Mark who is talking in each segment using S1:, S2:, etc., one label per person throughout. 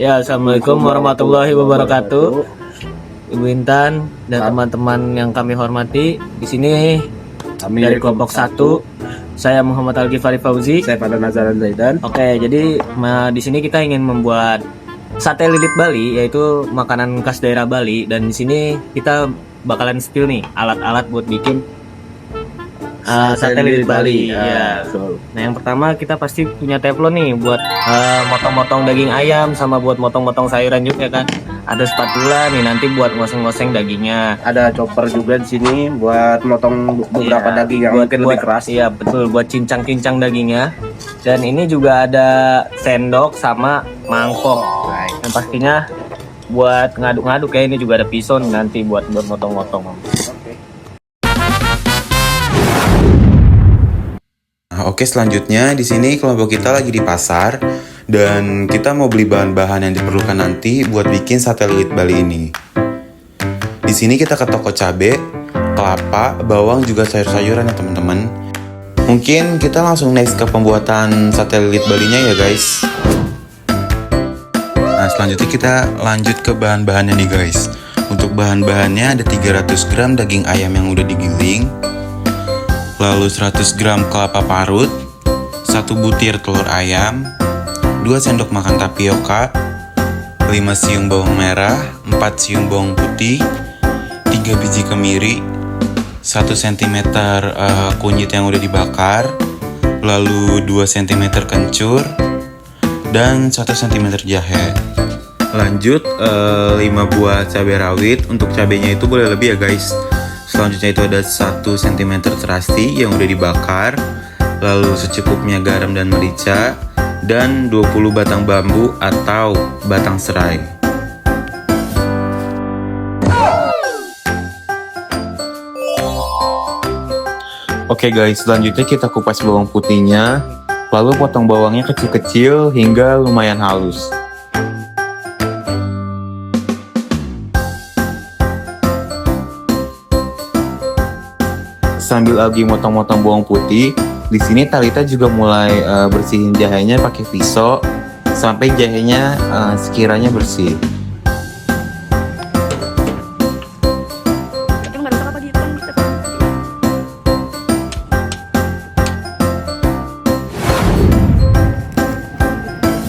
S1: Ya, assalamualaikum warahmatullahi wabarakatuh. Ibu Intan dan teman-teman yang kami hormati, di sini
S2: Kami
S1: dari kelompok 1, saya Muhammad Al-Ghifari Fauzi.
S2: Saya pada Nazaran Zaidan.
S1: Oke, jadi di sini kita ingin membuat sate lilit Bali, yaitu makanan khas daerah Bali. Dan di sini kita bakalan spill nih alat-alat buat bikin sate lilit Bali. Ya. Nah, yang pertama kita pasti punya teflon nih buat motong-motong daging ayam, sama buat motong-motong sayuran juga kan. Ada spatula nih nanti buat ngoseng-ngoseng dagingnya.
S2: Ada chopper juga di sini buat motong beberapa daging yang mungkin lebih keras.
S1: Iya betul, buat cincang-cincang dagingnya. Dan ini juga ada sendok sama mangkok. Yang pastinya buat ngaduk-ngaduk ya, ini juga ada pisau nih nanti buat motong-motong.
S3: Oke, selanjutnya di sini kelompok kita lagi di pasar dan kita mau beli bahan-bahan yang diperlukan nanti buat bikin sate lilit Bali ini. Di sini kita ke toko cabe, kelapa, bawang juga sayur-sayuran ya teman-teman. Mungkin kita langsung next ke pembuatan sate lilit Balinya ya guys. Nah, selanjutnya kita lanjut ke bahan-bahannya nih guys. Untuk bahan-bahannya ada 300 gram daging ayam yang udah digiling, lalu 100 gram kelapa parut, 1 butir telur ayam, 2 sendok makan tapioka, 5 siung bawang merah, 4 siung bawang putih, 3 biji kemiri, 1 cm kunyit yang udah dibakar, lalu 2 cm kencur, dan 1 cm jahe. Lanjut 5 buah cabai rawit. Untuk cabainya itu boleh lebih ya guys. Selanjutnya itu ada 1 cm terasi yang udah dibakar, lalu secukupnya garam dan merica, dan 20 batang bambu atau batang serai. Oke guys, selanjutnya kita kupas bawang putihnya, lalu potong bawangnya kecil-kecil hingga lumayan halus. Sambil lagi motong-motong bawang putih, di sini Talita juga mulai bersihin jahenya pakai pisau sampai jahenya sekiranya bersih.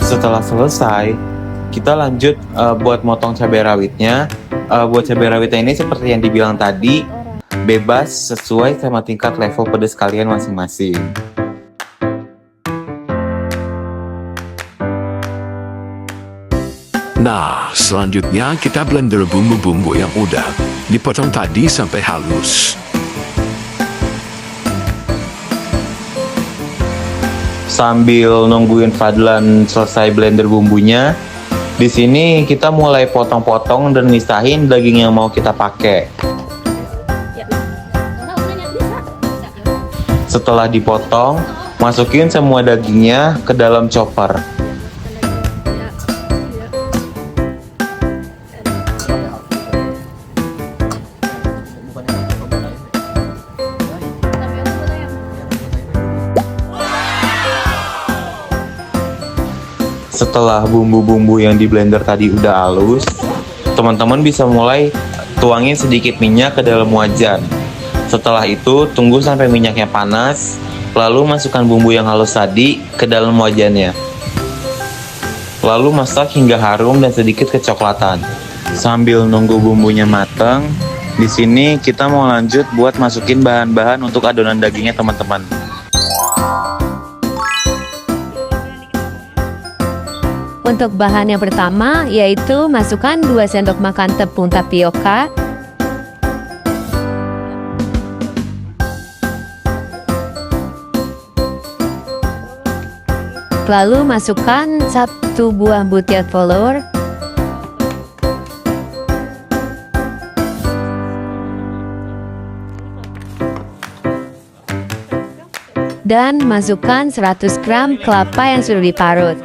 S3: Setelah selesai, kita lanjut buat motong cabai rawitnya. Buat cabai rawitnya ini seperti yang dibilang tadi, bebas sesuai sama tingkat level pedas kalian masing-masing.
S4: Nah, selanjutnya kita blender bumbu-bumbu yang udah dipotong tadi sampai halus.
S3: Sambil nungguin Fadlan selesai blender bumbunya, di sini kita mulai potong-potong dan misahin daging yang mau kita pakai. Setelah dipotong, masukin semua dagingnya ke dalam chopper. Setelah bumbu-bumbu yang di blender tadi udah halus, teman-teman bisa mulai tuangin sedikit minyak ke dalam wajan. Setelah itu, tunggu sampai minyaknya panas, lalu masukkan bumbu yang halus tadi ke dalam wajannya. Lalu masak hingga harum dan sedikit kecoklatan. Sambil nunggu bumbunya matang, di sini kita mau lanjut buat masukin bahan-bahan untuk adonan dagingnya teman-teman.
S5: Untuk bahan yang pertama yaitu masukkan 2 sendok makan tepung tapioka, lalu masukkan 1 buah butir telur, dan masukkan 100 gram kelapa yang sudah diparut.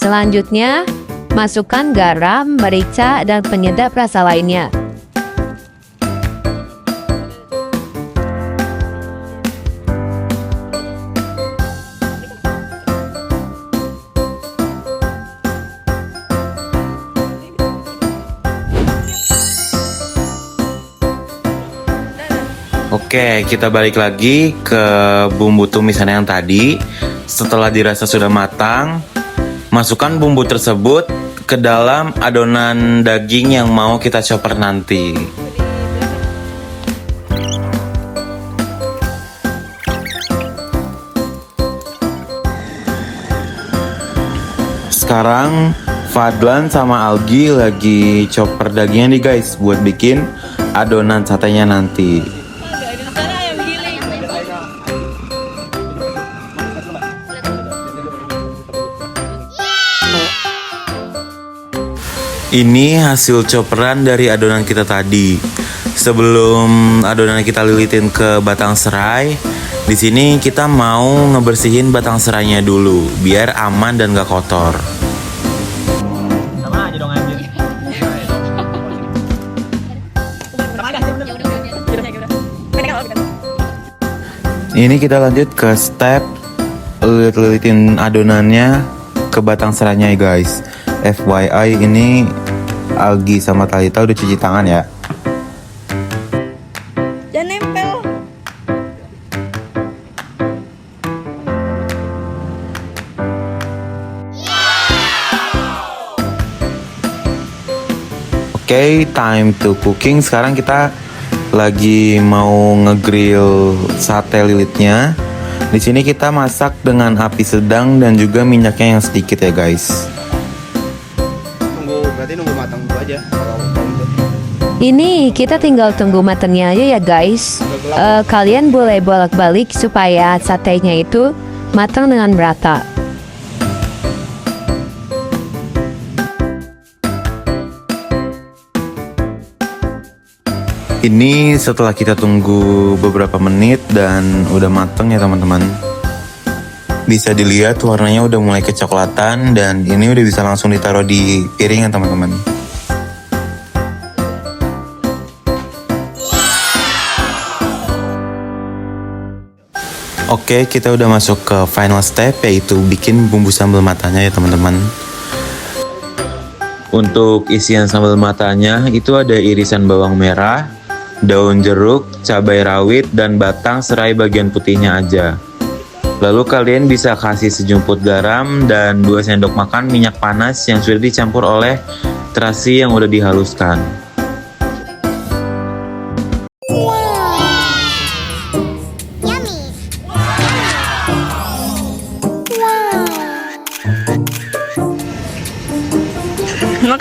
S5: Selanjutnya, masukkan garam, merica, dan penyedap rasa lainnya.
S3: Oke, kita balik lagi ke bumbu tumisan yang tadi. Setelah dirasa sudah matang, masukkan bumbu tersebut ke dalam adonan daging yang mau kita chopper nanti. Sekarang Fadlan sama Algi lagi chopper dagingnya nih guys, buat bikin adonan satenya nanti. Ini hasil chopperan dari adonan kita tadi. Sebelum adonan kita lilitin ke batang serai, di sini kita mau ngebersihin batang serainya dulu, biar aman dan gak kotor.
S1: Sama aja dong anjir.
S3: Ini kita lanjut ke step lilit-lilitin adonannya ke batang serainya ya guys. FYI ini Algi sama Talita udah cuci tangan ya.
S6: Jangan nempel.
S3: Oke, time to cooking. Sekarang kita lagi mau ngegrill sate lilitnya. Di sini kita masak dengan api sedang dan juga minyaknya yang sedikit ya guys.
S2: Berarti nunggu matang dulu aja.
S5: Ini kita tinggal tunggu matangnya aja ya guys. Kalian boleh bolak-balik supaya satenya itu matang dengan merata.
S3: Ini setelah kita tunggu beberapa menit dan udah mateng ya teman-teman. Bisa dilihat warnanya udah mulai kecoklatan dan ini udah bisa langsung ditaruh di piring ya teman-teman. Oke, kita udah masuk ke final step, yaitu bikin bumbu sambal matanya ya teman-teman. Untuk isian sambal matanya itu ada irisan bawang merah, daun jeruk, cabai rawit, dan batang serai bagian putihnya aja. Lalu kalian bisa kasih sejumput garam dan 2 sendok makan minyak panas yang sudah dicampur oleh terasi yang udah dihaluskan.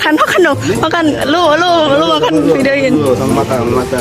S6: Makan dong, makan. Lu makan videoin.
S2: Sama mata.